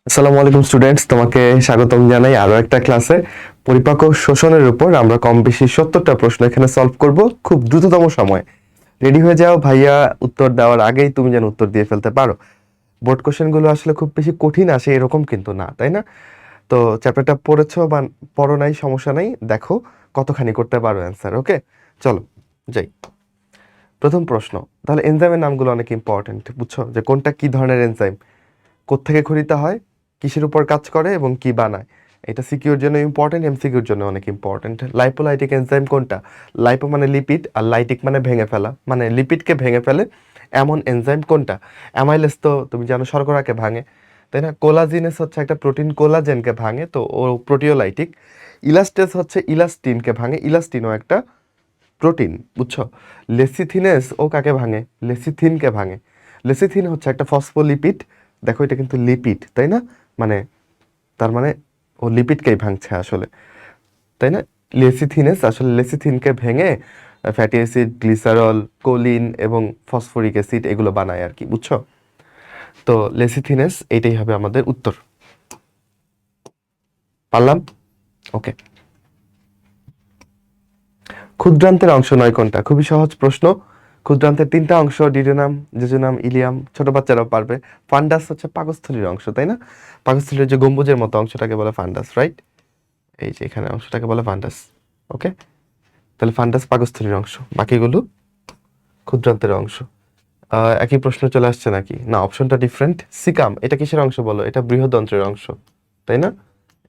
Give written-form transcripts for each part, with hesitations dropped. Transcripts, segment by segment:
আসসালামু আলাইকুম স্টুডেন্টস, তোমাকে স্বাগতম জানাই আরো একটা ক্লাসে। পরিপাক ও শোষণের উপর আমরা কম বেশি 70টা প্রশ্ন এখানে সলভ করব খুব দ্রুততম সময়। রেডি হয়ে যাও ভাইয়া, উত্তর দেওয়ার আগেই তুমি যেন উত্তর দিয়ে ফেলতে পারো। বোর্ড কোশ্চেন গুলো আসলে খুব বেশি কঠিন আসে এরকম কিন্তু না, তাই না? তো চ্যাপ্টারটা পড়েছো বা পড়ো নাই সমস্যা নাই, দেখো কতখানি করতে পারো অ্যান্সার। ওকে, চলো যাই। প্রথম প্রশ্ন, তাহলে এনজাইমের নামগুলো অনেক ইম্পর্টেন্ট, বুঝছো যে কোনটা কি ধরনের এনজাইম, কোত্থেকে খরিত হয়, কিসের উপর কাজ করে এবং কি বানায়। এটা সিকিউর জন্য ইম্পর্টেন্ট, এমসিকিউর জন্য অনেক ইম্পর্টেন্ট। লাইপোলাইটিক এনজাইম কোনটা? লাইপো মানে লিপিড, আর লাইটিক মানে ভেঙে ফেলা, মানে লিপিডকে ভেঙে ফেলে এমন এনজাইম কোনটা? অ্যামাইলেস তো তুমি জানো শর্করাকে ভাঙে, তাই না? কোলাজিনেস হচ্ছে একটা প্রোটিন, কোলাজেনকে ভাঙে, তো ও প্রোটিওলাইটিক। ইলাস্টেস হচ্ছে ইলাস্টিনকে ভাঙে, ইলাস্টিনও একটা প্রোটিন, বুঝছো? লেসিথিনেস ও কাকে ভাঙে? লেসিথিনকে ভাঙে। লেসিথিন হচ্ছে একটা ফসফোলিপিড, দেখো এটা কিন্তু লিপিড, তাই না? মানে তার মানে ও লিপিডকেই ভাঙছে আসলে, তাই না? লেসিথিনেস আসলে লেসিথিনকে ভেঙে ফ্যাটি অ্যাসিড, গ্লিসারল, কোলিন এবং ফসফরিক অ্যাসিড এগুলো বানায় আর কি, বুঝছো? তো লেসিথিনেস এটাই হবে আমাদের উত্তর। পারলাম? ওকে। ক্ষুদ্রান্তের অংশ নয় কোনটা? খুবই সহজ প্রশ্ন। ক্ষুদ্রান্তের তিনটা অংশ, ডিডোনাম, জেজুনাম, ইলিয়াম, ছোট বাচ্চারাও পারবে। ফান্ডাস হচ্ছে পাকস্থলীর অংশ, তাই না? পাকস্থলীর যে গম্বুজের মতো অংশটাকে বলে ফান্ডাস, রাইট? এই যে এখানে অংশটাকে বলে ফান্ডাস। ওকে, তাহলে ফান্ডাস পাকস্থলীর অংশ, বাকিগুলো ক্ষুদ্রান্তের অংশ। একই প্রশ্ন চলে আসছে নাকি? না, অপশনটা ডিফারেন্ট। সিকাম এটা কিসের অংশ বলো? এটা বৃহদন্ত্রের অংশ, তাই না?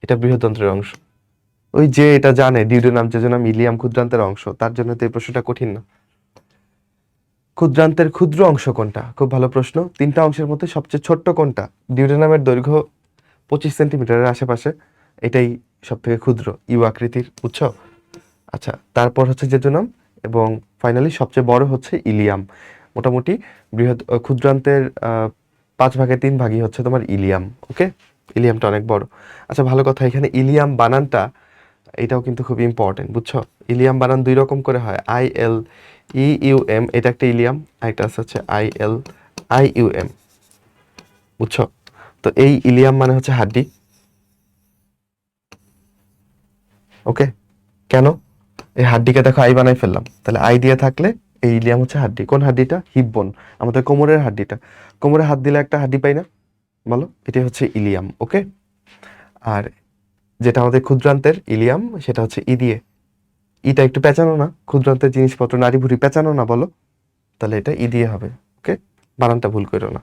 এটা বৃহদন্ত্রের অংশ। ওই যে এটা জানে ডিউডোনাম, জেজুনাম, ইলিয়াম ক্ষুদ্রান্তের অংশ, তার জন্য তো এই প্রশ্নটা কঠিন না। ক্ষুদ্রান্তের ক্ষুদ্র অংশ কোনটা? খুব ভালো প্রশ্ন। তিনটা অংশের মধ্যে সবচেয়ে ছোট্ট কোনটা? ডিউডোনামের দৈর্ঘ্য 25 সেন্টিমিটারের আশেপাশে, এটাই সব থেকে ক্ষুদ্র, ইউ আকৃতির, বুঝছো? আচ্ছা, তারপর হচ্ছে জেজুনাম এবং ফাইনালি সবচেয়ে বড় হচ্ছে ইলিয়াম। মোটামুটি ক্ষুদ্রান্তের 5/3 হচ্ছে তোমার ইলিয়াম। ওকে, ইলিয়ামটা অনেক বড়। আচ্ছা, ভালো কথা, এখানে ইলিয়াম বানানটা এটাও কিন্তু খুব ইম্পর্টেন্ট, বুঝছো? ইলিয়াম বানান দুই রকম করে হয়, ILEUM, এটা একটা ইলিয়াম, আরেকটা হচ্ছে ILIUM, বুঝছো? তো এই ইলিয়াম মানে হচ্ছে হাড্ডি। ওকে, কেন? এই হাড্ডিকে দেখো আই বানাই ফেললাম, তাহলে আই দিয়ে থাকলে এই ইলিয়াম হচ্ছে হাড্ডি। কোন হাড্ডিটা? হিপ বোন, আমাদের কোমরের হাড্ডিটা। কোমরে হাত দিলে একটা হাড্ডি পাই না, বলো? এটাই হচ্ছে ইলিয়াম। ওকে, আর যেটা আমাদের ক্ষুদ্রান্তের ইলিয়াম সেটা হচ্ছে ই দিয়ে। ইটা একটু পেঁচানো না? ক্ষুদ্রান্তের জিনিসপত্র নাড়ি ভুড়ি পেঁচানো না, বলো? তাহলে এটা ই দিয়ে হবে। ওকে, বানানটা ভুল করো না।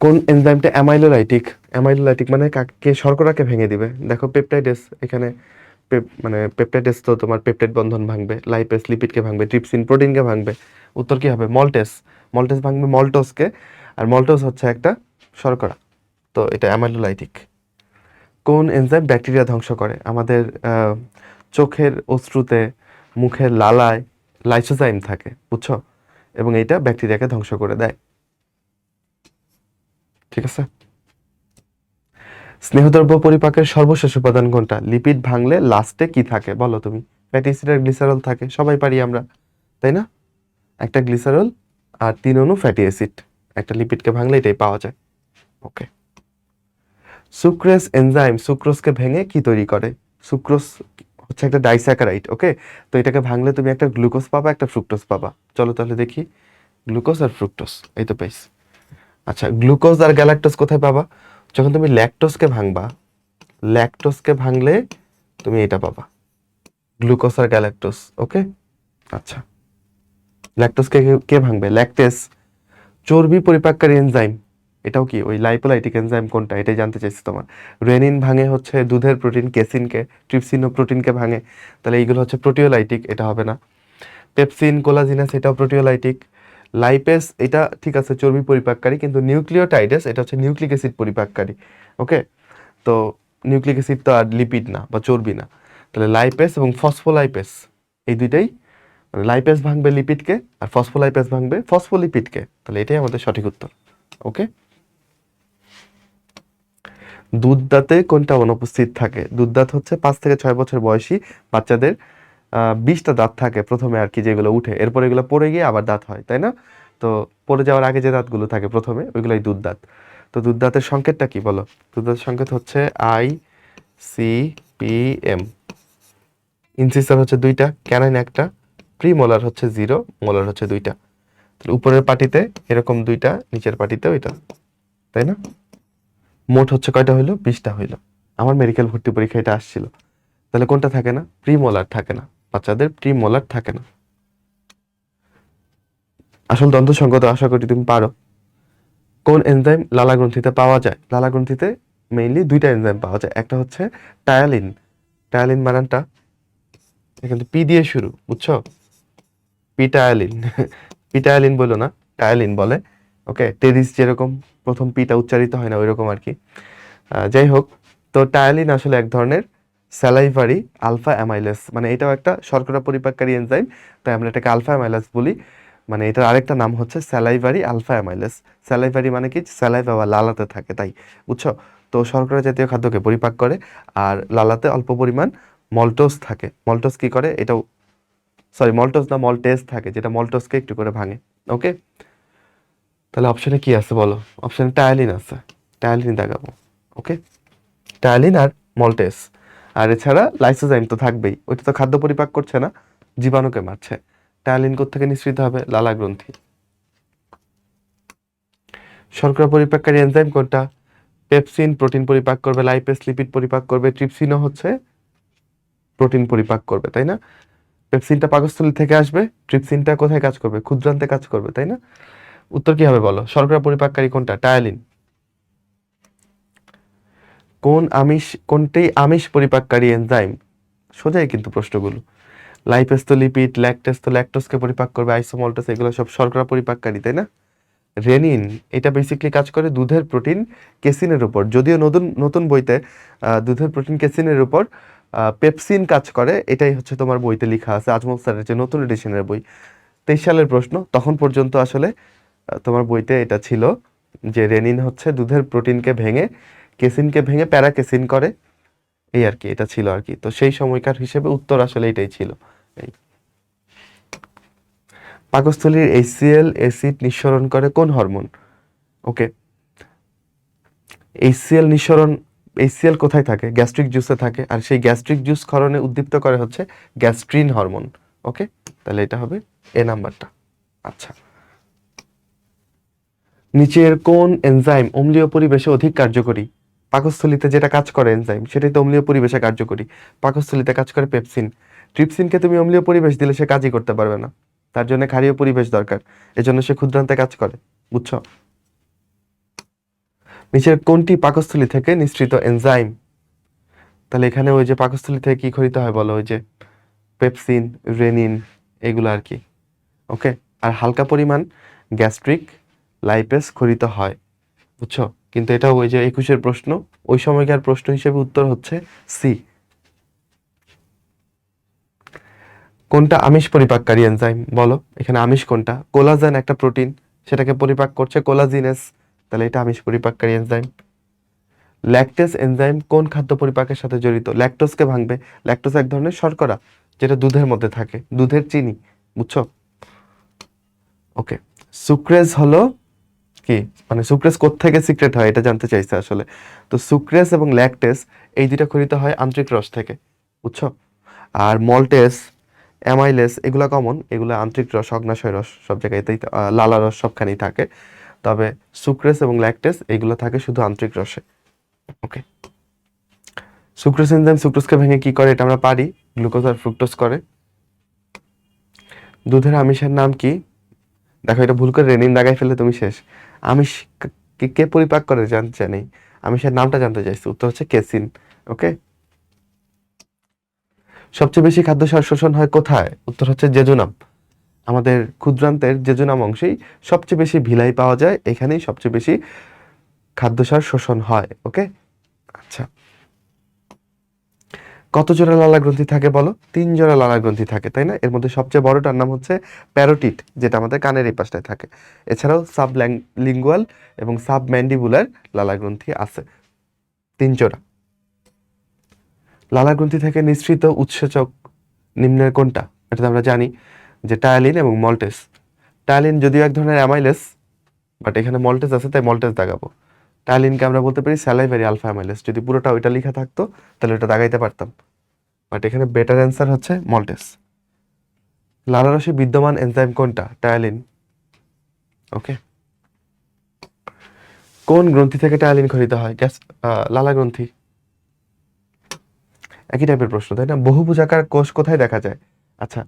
কোন এনজাইমটা অ্যামাইলোলাইটিক? অ্যামাইলোলাইটিক মানে কাকে? শর্করাকে ভেঙে দিবে। দেখো পেপটাইডেস এখানে, মানে পেপটাইডেস তো তোমার পেপটাইড বন্ধন ভাঙবে, লাইপেস লিপিডকে ভাঙবে, ট্রিপসিন প্রোটিনকে ভাঙবে। উত্তর কি হবে? মল্টেস। মল্টেস ভাঙবে মল্টোসকে, আর মল্টোস হচ্ছে একটা শর্করা, তো এটা অ্যামাইলোলাইটিক। কোন এনজাইম ব্যাকটেরিয়া ধ্বংস করে? আমাদের চোখের অশ্রুতে, মুখের লালায় লাইসোজাইম থাকে, বুঝছো? এবং এটা ব্যাকটেরিয়াকে ধ্বংস করে দেয়। ঠিক আছে। স্নেহদ্রব্য পরিপাকের সর্বশেষ উপাদান কোনটা? লিপিড ভাঙলে লাস্টে কি থাকে বলো তুমি? ফ্যাটি অ্যাসিড আর গ্লিসারল থাকে, সবাই পারি আমরা, তাই না? একটা গ্লিসারল আর 3 অণু ফ্যাটি অ্যাসিড, একটা লিপিডকে ভাঙলে এটাই পাওয়া যায়। ওকে। সুক্রেস এনজাইম সুক্রোজকে ভেঙে কি তৈরি করে? সুক্রোজ হচ্ছে একটা ডাইস্যাকারাইড। ওকে, তো এটাকে ভাঙলে তুমি একটা গ্লুকোজ পাবা, একটা ফ্রুক্টোজ পাবা। চলো তাহলে দেখি, গ্লুকোজ আর ফ্রুক্টোজ, এই তো পাইছি। আচ্ছা, গ্লুকোজ আর গ্যালাক্টোজ কোথায় পাবা? যখন তুমি ল্যাকটোজকে ভাঙবা, ল্যাকটোজকে ভাঙলে তুমি এটা পাবা, গ্লুকোজ আর গ্যালাক্টোজ। ওকে, আচ্ছা, ল্যাকটোজকে কে ভাঙবে? ল্যাকটেস। চর্বি পরিপাককারী এনজাইম, এটাও কি ওই লাইপোলাইটিক এনজাইম কোনটা, এটাই জানতে চাইছি তোমার। রেনিন ভাঙে হচ্ছে দুধের প্রোটিন কেসিনকে, ট্রিপসিনও প্রোটিনকে ভাঙে, তাহলে এইগুলো হচ্ছে প্রোটিওলাইটিক, এটা হবে না। পেপসিন, কোলাজিনাস এটাও প্রোটিওলাইটিক। লাইপেস এটা ঠিক আছে চর্বি পরিপাককারী, কিন্তু নিউক্লিওটাইডেস এটা হচ্ছে নিউক্লিক অ্যাসিড পরিপাককারী। ওকে, তো নিউক্লিক অ্যাসিড তো আর লিপিড না বা চর্বি না, তাহলে লাইপেস এবং ফসফোলাইপেস এই দুইটাই, মানে লাইপেস ভাঙবে লিপিডকে আর ফসফোলাইপেস ভাঙবে ফসফোলিপিডকে, তাহলে এটাই আমাদের সঠিক উত্তর। ওকে। দুধদাঁতে কোনটা অনুপস্থিত থাকে? দুধদাঁত হচ্ছে 5 থেকে 6 বছর বয়সী বাচ্চাদের 20টা দাঁত থাকে প্রথমে আর কি, যেগুলো উঠে, এরপর এগুলো পড়ে গিয়ে আবার দাঁত হয়, তাই না? তো পড়ে যাওয়ার আগে যে দাঁতগুলো থাকে প্রথমে, ওইগুলোই দুধদাঁত। তো তো দুধ দাঁতের সংকেতটা কি বলো? দুধ দাঁতের সংকেত হচ্ছে ICPM। ইনসিসার হচ্ছে 2টা, ক্যানাইন 1টা, প্রিমোলার হচ্ছে 0, মোলার হচ্ছে 2টা। তাহলে উপরের পাটিতে এরকম 2টা, নিচের পাটিতে ওইটা, তাই না? মোট হচ্ছে কয়টা হইলো? 20টা হইলো। আমার মেডিকেল ভর্তি পরীক্ষা এটা আসছিল। তাহলে কোনটা থাকে না? প্রিমোলার থাকে না, বাচ্চাদের প্রিমোলার থাকে না। আসল দন্ত সংগত আশা করি তুমি পারো। কোন এনজাইম লালা গ্রন্থিতে পাওয়া যায়? লালা গ্রন্থিতে মেইনলি 2টা এনজাইম পাওয়া যায়। একটা হচ্ছে টায়ালিন। টায়ালিন বানানটা এখানে পি দিয়ে শুরু, বুঝছো? পিটায়ালিন। পিটায়ালিন বলো না, টায়ালিন বলে। ওকে, টেরিস যেরকম প্রথম পিটা উচ্চারিত হয় না, ওইরকম আর কি। যাই হোক, তো টায়ালিন আসলে এক ধরনের স্যালাইভারি আলফা অ্যামাইলেস, মানে এটাও একটা শর্করা পরিপাককারী এনজাইম, তাই আমরা এটাকে আলফা অ্যামাইলেস বলি। মানে এটার আরেকটা নাম হচ্ছে স্যালাইভারি আলফা অ্যামাইলেস। স্যালাইভারি মানে কি? স্যালাইভা বা লালাতে থাকে, তাই বুঝছো? তো শর্করা জাতীয় খাদ্যকে পরিপাক করে, আর লালাতে অল্প পরিমাণ মল্টোজ থাকে। মল্টোজ কি করে? এটাও সরি, মল্টোজ না, মল্টেজ থাকে, যেটা মল্টোজকে একটু করে ভাঙে। ওকে, তাহলে অপশনে কি আছে বলো? অপশনে টায়ালিন আছে, টায়ালিন দাগাবো। ওকে, টায়ালিন আর মল্টেস। আর এছাড়া লাইসোজাইম তো থাকবেই, ওইটা তো খাদ্য পরিপাক করছে না, জীবাণুকে মারছে। টায়ালিন কোত্থেকে নিঃসৃত হবে? লালা গ্রন্থি। শর্করা পরিপাককারী এনজাইম কোনটা? পেপসিন প্রোটিন পরিপাক করবে, লাইপেস লিপিড পরিপাক করবে, ট্রিপসিনও হচ্ছে প্রোটিন পরিপাক করবে, তাই না? পেপসিনটা পাকস্থলী থেকে আসবে, ট্রিপসিনটা কোথায় কাজ করবে? ক্ষুদ্রান্তে কাজ করবে, তাই না? উত্তর কি হবে বলো? শর্করা পরিপাককারী কোনটা? টায়ালিন। কোনটি আমিষ পরিপাককারী এনজাইম? সোজাই কিন্তু প্রশ্নগুলো। লাইপেস তো লিপিড, ল্যাকটেস তো ল্যাকটোজকে পরিপাক করবে, আইসোমল্টোস এগুলো সব শর্করা পরিপাককারী, তাই না? রেনিন এটা বেসিক্যালি কাজ করে দুধের প্রোটিন কেসিনের উপর। যদিও নতুন নতুন বইতে দুধের প্রোটিন কেসিনের উপর পেপসিন কাজ করে, এটাই হচ্ছে তোমার বইতে লেখা আছে, আজমল স্যারের যে নতুন এডিশনের বই, 23 সালের প্রশ্ন। তখন পর্যন্ত আসলে তোমার বইতে এটা ছিল যে রেনিন হচ্ছে দুধের প্রোটিনকে ভেঙে, কেসিনকে ভেঙে প্যারাকেসিন করে, এই আর কি, এটা ছিল আর কি। তো সেই সময়কার হিসেবে উত্তর আসলে এটাই ছিল। এই পাকস্থলীর HCl অ্যাসিড নিঃসরণ করে কোন হরমোন? ওকে, HCl কোথায় থাকে? গ্যাস্ট্রিক জুসে থাকে, আর সেই গ্যাস্ট্রিক জুস ক্ষরণে উদ্দীপ্ত করে হচ্ছে গ্যাস্ট্রিন হরমোন। ওকে, তাহলে এটা হবে এ নাম্বারটা। আচ্ছা, নিচের কোন এনজাইম অম্লীয় পরিবেশে অধিক কার্যকরী? পাকস্থলীতে যেটা কাজ করে এনজাইম, সেটাই তো অম্লীয় পরিবেশে কার্যকরী। পাকস্থলীতে কাজ করে পেপসিন। ট্রিপসিনকে তুমি অম্লীয় পরিবেশ দিলে সে কাজই করতে পারবে না, তার জন্য ক্ষারীয় পরিবেশ দরকার, এজন্য সে ক্ষুদ্রান্তে কাজ করে, বুঝছো? নিচের কোনটি পাকস্থলী থেকে নিঃসৃত এনজাইম? তাহলে এখানে ওই যে পাকস্থলী থেকে কি খরিত হয় বলো? ওই যে পেপসিন, রেনিন, এগুলো আর কি। ওকে, আর হালকা পরিমাণ গ্যাস্ট্রিক লাইপেস খরিত হয়, বুঝছো? কিন্তু এটা ওই যে 21-এর প্রশ্ন, ওই সময়কার প্রশ্ন হিসেবে উত্তর হচ্ছে সি। কোনটা আমিষ পরিপাককারী এনজাইম বলো? এখানে আমিষ কোনটা? কোলাজেন একটা প্রোটিন, সেটাকে পরিপাক করছে কোলাজিনেস, তাহলে এটা আমিষ পরিপাককারী এনজাইম। ল্যাকটেস এনজাইম কোন খাদ্য পরিপাকের সাথে জড়িত? ল্যাকটোজকে ভাঙবে। ল্যাকটোজ এক ধরনের শর্করা, যেটা দুধের মধ্যে থাকে, দুধের চিনি, বুঝছো? ওকে, সুক্রেজ হলো কি? মানে সুক্রেজ কোত্থেকে সিক্রেট হয় এটা জানতে চাইছে আসলে। তো সুক্রেজ এবং ল্যাকটেস এই দুইটা খরিত হয় আন্ত্রিক রস থেকে, বুঝছো? আর মল্টেস, অ্যামাইলেস এগুলা কমন, এগুলো আন্ত্রিক রস, অগ্নাশয় রস সব জায়গাতেই, লালা রস সবখানেই থাকে। তবে সুক্রেস এবং ল্যাকটেস এগুলো থাকে শুধু আন্ত্রিক রসে। ওকে, সুক্রোজ এনজাইম সুক্রোজকে ভেঙে কি করে? এটা আমরা পারি, গ্লুকোজ আর ফ্রুক্টোজ করে। দুধের আমিষের নাম কি? দেখো, এটা ভুল করে রেনিন দাগাই ফেললে তুমি শেষ। আমিষ কে কে পরিপাক করে জানতে চাই, আমিষের নামটা জানতে চাইছি, উত্তর হচ্ছে কেসিন। ওকে, সবচেয়ে বেশি খাদ্যসার শোষণ হয় কোথায়? উত্তর হচ্ছে জেজুনাম। আমাদের ক্ষুদ্রান্তের জেজুনাম অংশেই সবচেয়ে বেশি ভিলাই পাওয়া যায়, এখানেই সবচেয়ে বেশি খাদ্যসার শোষণ হয়। ওকে, আচ্ছা, কত জোড়া লালা গ্রন্থি থাকে বলো? 3 জোড়া লালা গ্রন্থি থাকে, তাই না? এর মধ্যে সবচেয়ে বড়টার নাম হচ্ছে প্যারোটিড, যেটা আমাদের কানের এই পাশটায় থাকে। এছাড়াও লিঙ্গুয়াল এবং সাবম্যান্ডিবুলার লালা গ্রন্থি আছে, 3 জোড়া। লালা গ্রন্থি থেকে নিঃসৃত উৎসেচক নিম্নের কোনটা? এটা তো আমরা জানি যে টায়ালিন এবং মল্টেস। টায়ালিন যদিও এক ধরনের অ্যামাইলেস, বাট এখানে মল্টেস আছে, তাই মল্টেস দাগাবো। টায়ালিনকে আমরা বলতে পারি স্যালাইভারি আলফা অ্যামাইলেজ। যদি পুরোটা ওইটা লেখা থাকতো তাহলে ওটা দাগাইতে পারতাম, বাট এখানে বেটার অ্যান্সার হচ্ছে মল্টেস। লালারসে বিদ্যমান এনজাইম কোনটা? টায়ালিন। ওকে। কোন গ্রন্থি থেকে টায়ালিন খরিত হয়? গ্যাস, লালা গ্রন্থি। একই টাইপের প্রশ্ন, তাই না? বহুভুজাকার কোষ কোথায় দেখা যায়? আচ্ছা,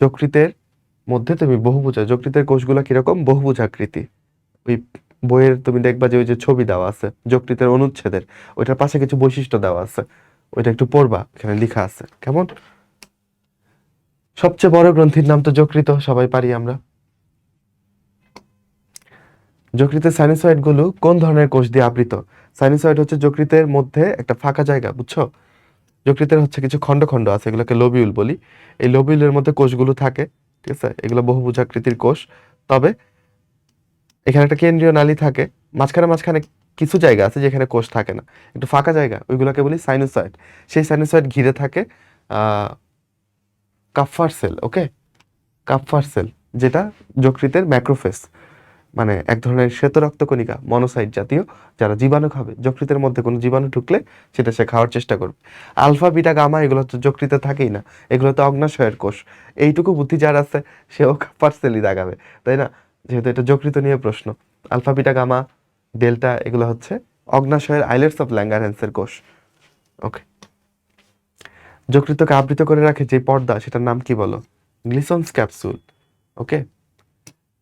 যকৃতের মধ্যে তুমি বহুভুজা, যকৃতের কোষগুলো কিরকম? বহুভুজাকৃতি। ওই বইয়ের তুমি দেখবা যে ওই যে ছবি দেওয়া আছে যকৃতের অনুচ্ছেদের, ওইটার পাশে কিছু বৈশিষ্ট্য দেওয়া আছে, ওইটা একটু পড়বা, এখানে লেখা আছে কেমন। সবচেয়ে বড় গ্রন্থির নাম তো যকৃত, সবাই পারি আমরা। যকৃতের সাইনোসয়েড গুলো কোন ধরনের কোষ দিয়ে আবৃত? সাইনোসয়েড হচ্ছে যকৃতের মধ্যে একটা ফাঁকা জায়গা, বুঝছো? যকৃতের হচ্ছে কিছু খন্ড খন্ড আছে, এগুলোকে লোবিউল বলি। এই লোবিউলের মধ্যে কোষগুলো থাকে, ঠিক আছে? এগুলো বহুভুজাকৃতির কোষ। তবে এখানে একটা কেন্দ্রীয় নালী থাকে, মাঝখানে মাঝখানে কিছু জায়গা আছে যেখানে কোষ থাকে না, একটু ফাঁকা জায়গা, ওইগুলোকে বলি সাইনোসয়েড। সেই সাইনোসয়েড ঘিরে থাকে কাপ্ফার সেল। ওকে, কাপ্ফার সেল, যেটা যকৃতের ম্যাক্রোফেজ, মানে এক ধরনের শ্বেত রক্তকণিকা, মনোসাইট জাতীয়, যারা জীবাণু খাবে। যকৃতের মধ্যে কোনো জীবাণু ঢুকলে সেটা সে খাওয়ার চেষ্টা করবে। আলফা বিটা গামা এগুলো তো যকৃতে থাকেই না, এগুলো তো অগ্নাশয়ের কোষ। এইটুকু বুদ্ধি যার আছে সেও কাপ্পার সেলই দাগাবে, তাই না? যেহেতু এটা যকৃত নিয়ে প্রশ্ন। আলফা বিটা গামা ডেল্টা এগুলো হচ্ছে অগ্নাশয়ের আইলেটস অফ ল্যাঙ্গারহ্যান্সের কোষ। ওকে। যকৃতকে আবৃত করে রাখে যে পর্দা, সেটার নাম কি বলো? Glisson's capsule. ওকে।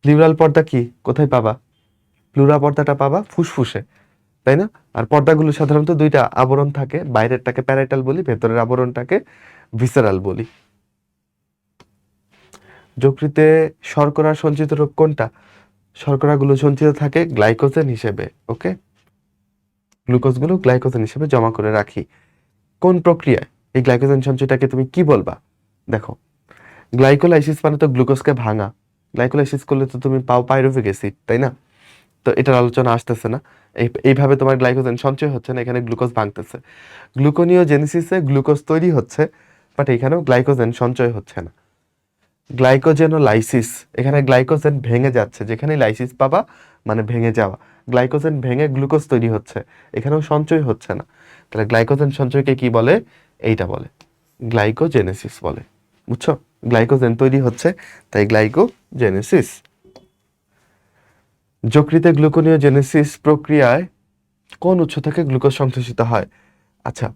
প্লিউরাল পর্দা কি, কোথায় পাবা? প্লুরা পর্দাটা পাবা ফুসফুসে, তাই না? আর পর্দাগুলো সাধারণত দুইটা আবরণ থাকে, বাইরেরটাকে প্যারাইটাল বলি, ভেতরের আবরণটাকে ভিসেরাল বলি। যকৃতে শর্করার সঞ্চিত রোগ কোনটা? শর্করাগুলো সঞ্চিত থাকে গ্লাইকোজেন হিসেবে। ওকে, গ্লুকোজগুলো গ্লাইকোজেন হিসেবে জমা করে রাখি। কোন প্রক্রিয়ায় এই গ্লাইকোজেন সঞ্চয়টাকে তুমি কি বলবা? দেখো, গ্লাইকোলাইসিস মানে তো গ্লুকোজকে ভাঙা। গ্লাইকোলাইসিস করলে তো তুমি পাও পাইরুভিক অ্যাসিড, তাই না? তো এটার আলোচনা আসতেছে না। এইভাবে তোমার গ্লাইকোজেন সঞ্চয় হচ্ছে না, এখানে গ্লুকোজ ভাঙতেছে। গ্লুকোনিওজেনেসিসে গ্লুকোজ তৈরি হচ্ছে, বাট এখানেও গ্লাইকোজেন সঞ্চয় হচ্ছে না। গ্লাইকোজেনোলাইসিস, এখানে গ্লাইকোজেন ভেঙে যাচ্ছে, যেখানে লাইসিস পাবা মানে ভেঙে যাওয়া। গ্লাইকোজেন ভেঙে গ্লুকোজ তৈরি হচ্ছে, এখানেও সঞ্চয় হচ্ছে না। তাহলে গ্লাইকোজেন সঞ্চয়কে কি বলে? এইটা বলে গ্লাইকোজেনেসিস বলে, বুঝছো? গ্লাইকোজেন তৈরি হচ্ছে, তাই গ্লাইকোজেনেসিস। যকৃতে গ্লুকোনিওজেনেসিস প্রক্রিয়ায় কোন উৎস থেকে গ্লুকোজ সংশ্লেষিত হয়? আচ্ছা,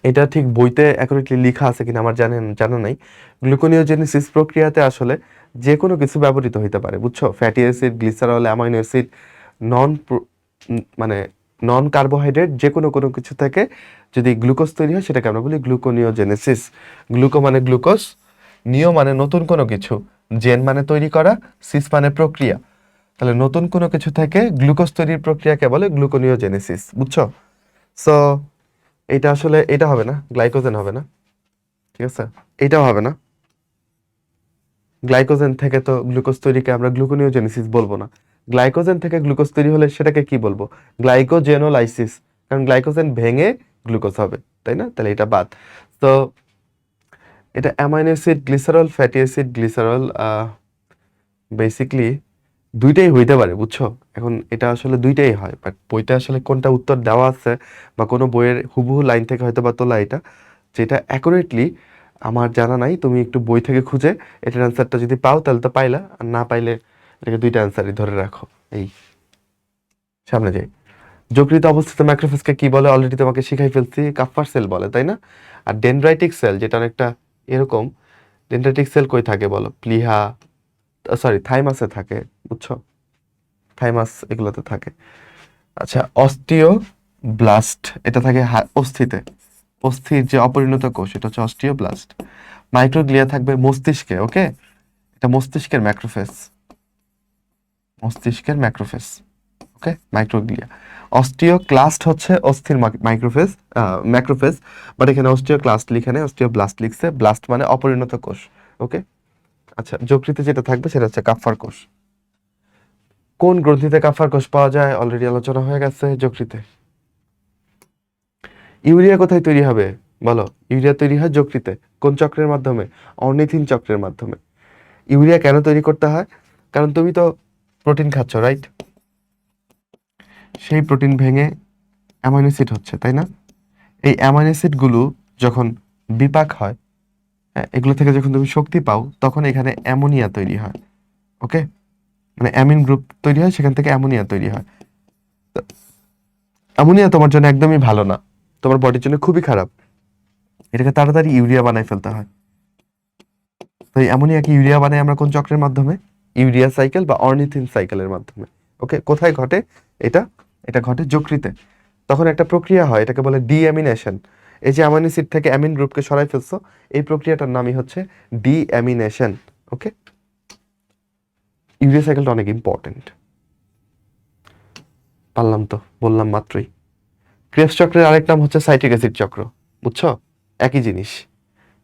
এটা ঠিক বইতে অ্যাকুরেটলি লেখা আছে কিনা আমার জানা নাই। গ্লুকোনিওজেনেসিস প্রক্রিয়াতে আসলে যে কোনো কিছু ব্যবহৃত হইতে পারে, বুঝছো? Fatty acid, glycerol, amino acid, non মানে নন কার্বোহাইড্রেট, যে কোনো কোনো কিছু থেকে যদি গ্লুকোজ তৈরি হয় সেটাকে আমরা বলি গ্লুকোনিওজেনেসিস। গ্লুকো মানে গ্লুকোজ, নিও মানে নতুন কোনো কিছু, জেন মানে তৈরি করা, সিস মানে প্রক্রিয়া। তাহলে নতুন কোনো কিছু থেকে গ্লুকোজ তৈরির প্রক্রিয়াকে বলে গ্লুকোনিওজেনেসিস, বুঝছো? সো এটা আসলে এটা হবে না, গ্লাইকোজেন হবে না, ঠিক আছে? এটাও হবে না। গ্লাইকোজেন থেকে তো গ্লুকোজ তৈরিকে আমরা গ্লুকোনিওজেনেসিস বলবো না। গ্লাইকোজেন থেকে গ্লুকোজ তৈরি হলে সেটাকে কি বলবো? গ্লাইকোজেনোলাইসিস, কারণ গ্লাইকোজেন ভেঙে গ্লুকোজ হবে, তাই না? তাহলে এটা বাদ। তো এটা amino acid, glycerol, fatty acid, glycerol, basically দুইটাই হইতে পারে, বুঝছো? এখন এটা আসলে দুইটাই হয়, বাট বইটা আসলে কোনটা উত্তর দেওয়া আছে বা কোনো বইয়ের হুবহু লাইন থেকে হয়তো বা তোলা, এটা যেটা অ্যাকুরেটলি আমার জানা নাই। তুমি একটু বই থেকে খুঁজে এটার অ্যান্সারটা যদি পাও তাহলে তো পাইলা, আর না পাইলে এটাকে দুইটা অ্যান্সারই ধরে রাখো। এই সামনে যাই। যকৃতে অবস্থিত ম্যাক্রোফেজকে কি বলে? অলরেডি তোমাকে শিখাই ফেলছি, কাপ্পার সেল বলে, তাই না? আর ডেনড্রাইটিক সেল, যেটা অনেকটা এরকম, ডেনড্রাইটিক সেল কই থাকে বলো? প্লিহা, সরি থাইমাসে থাকে, বুঝছো? থাইমাস এগুলোতে থাকে। আচ্ছা, অস্টিও ব্লাস্ট এটা থাকে অস্থিতে, অস্থির যে অপরিণত কোষ, এটা হচ্ছে অস্টিওব্লাস্ট। মাইক্রোগ্লিয়া থাকবে মস্তিষ্কে। ওকে, এটা মস্তিষ্কের ম্যাক্রোফেজ, মস্তিষ্কের ম্যাক্রোফেজ। ওকে, মাইক্রোগ্লিয়া। অস্টিওক্লাস্ট হচ্ছে অস্থির মাইক্রোফেজ, ম্যাক্রোফেজ, বাট এখানে অস্টিওক্লাস্ট লিখে নেই, অস্টিওব্লাস্ট লিখছে। ব্লাস্ট মানে অপরিণত কোষ। ওকে। আচ্ছা, যকৃতে যেটা থাকবে সেটা হচ্ছে কাফার কোষ। কোন গ্রন্থিতে কাফার কোষ পাওয়া যায়? অলরেডি আলোচনা হয়ে গেছে, যকৃতে। ইউরিয়া কোথায় তৈরি হবে বলো? ইউরিয়া তৈরি হয় যকৃতে। কোন চক্রের মাধ্যমে? অর্নিথিন চক্রের মাধ্যমে। ইউরিয়া কেন তৈরি করতে হয়? কারণ তুমি তো প্রোটিন খাচ্ছ, রাইট? সেই প্রোটিন ভেঙে অ্যামাইনো অ্যাসিড হচ্ছে, তাই না? এই অ্যামাইনো অ্যাসিডগুলো যখন বিপাক হয়, হ্যাঁ, এগুলো থেকে যখন তুমি শক্তি পাও তখন এখানে অ্যামোনিয়া তৈরি হয়। ওকে, মানে অ্যামিন গ্রুপ তৈরি হয়, সেখান থেকে অ্যামোনিয়া তৈরি হয়। তো অ্যামোনিয়া তোমার জন্য একদমই ভালো না, তোমার বডির জন্য খুবই খারাপ। এটাকে তাড়াতাড়ি ইউরিয়া বানায় ফেলতে হয়। তো এই অ্যামোনিয়াকে ইউরিয়া বানাই আমরা কোন চক্রের মাধ্যমে? ইউরিয়া সাইকেল বা অর্নিথিন সাইকেলের মাধ্যমে। ওকে, কোথায় ঘটে এটা? এটা ঘটে যকৃতে। তখন একটা প্রক্রিয়া হয়, এটাকে বলে ডিঅ্যামিনেশন। এই যে অ্যামাইনো অ্যাসিড থেকে অ্যামিন গ্রুপকে সরাই ফেলছো, এই প্রক্রিয়াটার নামই হচ্ছে ডিঅ্যামিনেশন। ওকে, ইউরিয়া সাইকেলটা অনেক ইম্পর্টেন্ট। পারলাম তো, বললাম মাত্রই। ক্রেবস চক্রের আরেক নাম হচ্ছে সাইট্রিক অ্যাসিড চক্র, বুঝছো? একই জিনিস,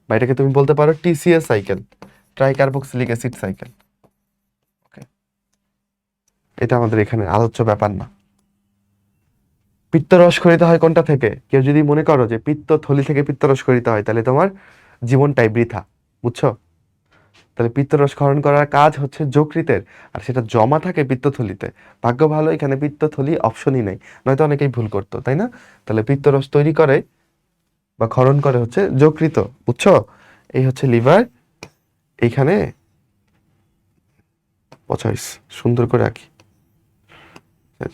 বা এটাকে তুমি বলতে পারো টিসিএস সাইকেল, ট্রাইকার্বক্সিলিক অ্যাসিড সাইকেল। ওকে, এটা আমাদের এখানে আলোচ্য ব্যাপার না। পিত্তরস খরিত হয় কোনটা থেকে? কেউ যদি মনে করো যে পিত্ত থলি থেকে পিত্তরস খরিত হয়, তাহলে তোমার জীবনটাই বৃথা, বুঝছো? তাহলে পিত্তরস ক্ষরণ করার কাজ হচ্ছে যকৃতের, আর সেটা জমা থাকে পিত্তথলিতে। ভাগ্য ভালো এখানে পিত্তথলি অপশনই নেই, নয়তো অনেকেই ভুল করতো, তাই না? তাহলে পিত্তরস তৈরি করে বা ক্ষরণ করে হচ্ছে যকৃত, বুঝছো? এই হচ্ছে লিভার। এইখানে পচাইস সুন্দর করে রাখি,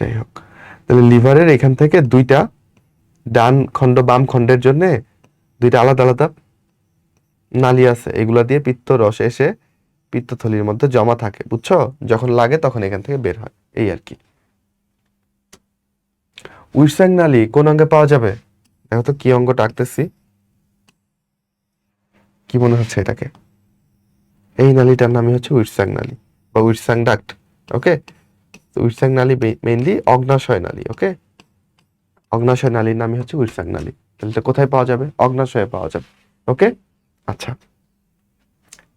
যাই হোক। তাহলে লিভারের এখান থেকে দুইটা, ডান খণ্ড বাম খণ্ডের জন্য দুইটা আলাদা আলাদা নালী আছে, এগুলা দিয়ে পিত্ত রস এসে পিত্তথলির মধ্যে জমা থাকে, বুঝছো? যখন লাগে তখন এখান থেকে বের হয়, এই আর কি। উইরস্যাং নালী কোন অঙ্গে পাওয়া যাবে? দেখো তো কি অঙ্গটা আঁকতেছি, কি মনে হচ্ছে এটাকে? এই নালীটার নামই হচ্ছে উইরস্যাং নালী বা উইরস্যাং ডাক্ট। ওকে, উইরস্যাং নালী মেইনলি অগ্নাশয় নালী। ওকে, অগ্নাশয় নালীর নামই হচ্ছে উইরস্যাং নালী। তাহলে এটা কোথায় পাওয়া যাবে? অগ্নাশয়ে পাওয়া যাবে। ওকে, আচ্ছা,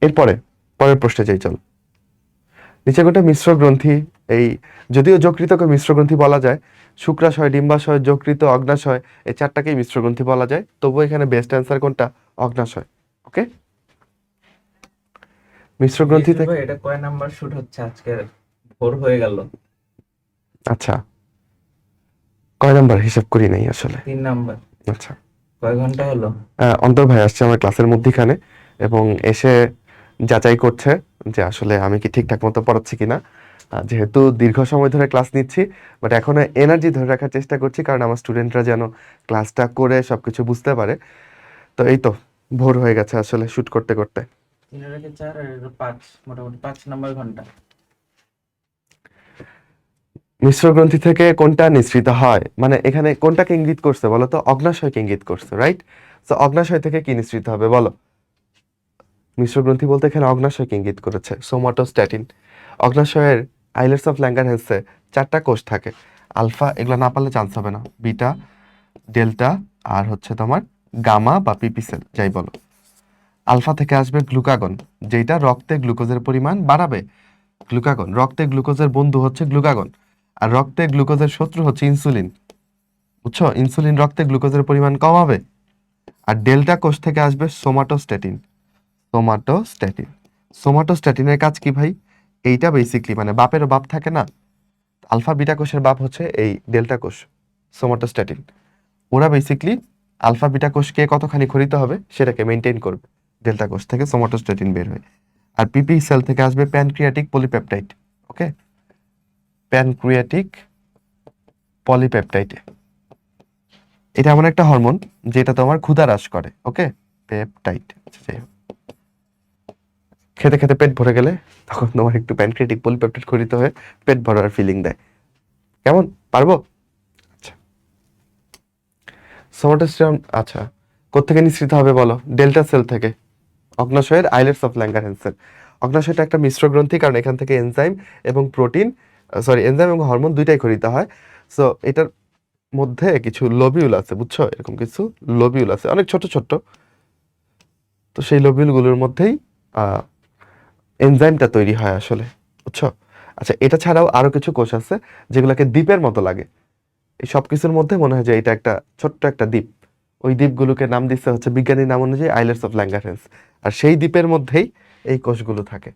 এরপরে পরের প্রশ্নে যাই, চল। নিচে কোনটা মিশ্র গ্রন্থি? এই, যদিও যকৃতকে মিশ্র গ্রন্থি বলা যায়, শুক্রাশয়, ডিম্বাশয়, যকৃত, অগ্নাশয়, এই চারটাকেই মিশ্র গ্রন্থি বলা যায়, তবুও এখানে বেস্ট অ্যান্সার কোনটা? অগ্নাশয়। ওকে, মিশ্র গ্রন্থি থেকে। এটা কয় নাম্বার শুট হচ্ছে আজকে? ভোর হয়ে গেল। আচ্ছা, কয় নাম্বার হিসাব করি নাই আসলে। 3 নাম্বার। আচ্ছা, কয় ঘন্টা হলো? অন্তর ভাই আসছে আমার ক্লাসের মধ্যিখানে এবং এসে যাচাই করছে যে আসলে আমি কি ঠিকঠাক মতো পড়াচ্ছি কিনা। যেহেতু দীর্ঘ সময় ধরে ক্লাস নিচ্ছি, বাট এখনো এনার্জি ধরে রাখার চেষ্টা করছি, কারণ আমার স্টুডেন্টরা যেন ক্লাসটা করে সবকিছু বুঝতে পারে। তো এই তো, ভোর হয়ে গেছে আসলে শুট করতে করতে। 3 আর 4 আর 5, মোটামুটি 5 নাম্বার ঘন্টা। মিশ্র গ্রন্থি থেকে কোনটা নিঃসৃত হয়, মানে এখানে কোনটাকে ইঙ্গিত করছে বলো তো? অগ্নাশয়কে ইঙ্গিত করছে, রাইট? তো অগ্নাশয় থেকে কি নিঃসৃত হবে বলো? মিশ্র গ্রন্থি বলতে এখানে অগ্নাশয়কে ইঙ্গিত করেছে, সোমাটোস্ট্যাটিন। অগ্নাশয়ের আইলেটস অফ ল্যাঙ্গারহ্যান্সে 4টা কোষ থাকে। আলফা, এগুলো না পারলে চান্স হবে না, বিটা, ডেল্টা, আর হচ্ছে তোমার গামা বা পিপি সেল, যাই বলো। আলফা থেকে আসবে গ্লুকাগন, যেটা রক্তে গ্লুকোজের পরিমাণ বাড়াবে। গ্লুকাগন, রক্তে গ্লুকোজের বন্ধু হচ্ছে গ্লুকাগন, আর রক্তে গ্লুকোজের শত্রু হচ্ছে ইনসুলিন, বুঝছো? ইনসুলিন রক্তে গ্লুকোজের পরিমাণ কমাবে। আর ডেল্টা কোষ থেকে আসবে সোমাটোস্ট্যাটিন। সোমাটোস্ট্যাটিন, সোমাটোস্ট্যাটিনের কাজ কি ভাই? এইটা বেসিকলি, মানে বাপেরও বাপ থাকে না, আলফা বিটা কোষের বাপ হচ্ছে এই ডেল্টা কোষ, সোমাটোস্ট্যাটিন। ওরা বেসিকলি আলফা বিটা কোষকে কতখানি খরিতে হবে সেটাকে মেনটেন করবে। ডেল্টা কোষ থেকে সোমাটোস্ট্যাটিন বের হয়। আর পিপি সেল থেকে আসবে প্যানক্রিয়াটিক পলিপেপটাইড। ওকে, প্যানক্রিয়াটিক পলিপেপটাইড, এটা এমন একটা হরমোন যেটা তোমার ক্ষুধা হ্রাস করে। ওকে, পেপটাইড। যাই হোক, খেতে খেতে পেট ভরে গেলে তখন তোমার একটু প্যানক্রিয়াটিক পলিপেপটাইড খরিত হয়ে পেট ভরার ফিলিং দেয়। কেমন, পারবো? আচ্ছা, সোমাটোস্টেরন, আচ্ছা, কোত্থেকে নিঃসৃত হবে বলো? ডেল্টা সেল থেকে, অগ্নাশয়ের আইলেটস অফ ল্যাঙ্গারহ্যান্সের। অগ্নাশয়টা একটা মিশ্র গ্রন্থি, কারণ এখান থেকে এনজাইম এবং প্রোটিন, সরি, এনজাইম এবং হরমোন দুইটাই খরিত হয়। সো এটার মধ্যে কিছু লোবিউল আছে, বুঝছো? এরকম কিছু লোবিউল আছে, অনেক ছোট ছোট। তো সেই লোবিউলগুলোর মধ্যেই এনজাইমটা তৈরি হয় আসলে, বুঝছো? আচ্ছা, এটা ছাড়াও আরো কিছু কোষ আছে যেগুলোকে দ্বীপের মতো লাগে। এই সব কিছুর মধ্যে মনে হয় যে এটা একটা ছোট্ট একটা দ্বীপ। ওই দ্বীপগুলোকে নাম দিচ্ছে হচ্ছে বিজ্ঞানীর নাম অনুযায়ী আইলেটস অফ ল্যাঙ্গারহ্যান্স। আর সেই দ্বীপের মধ্যেই এই কোষগুলো থাকে।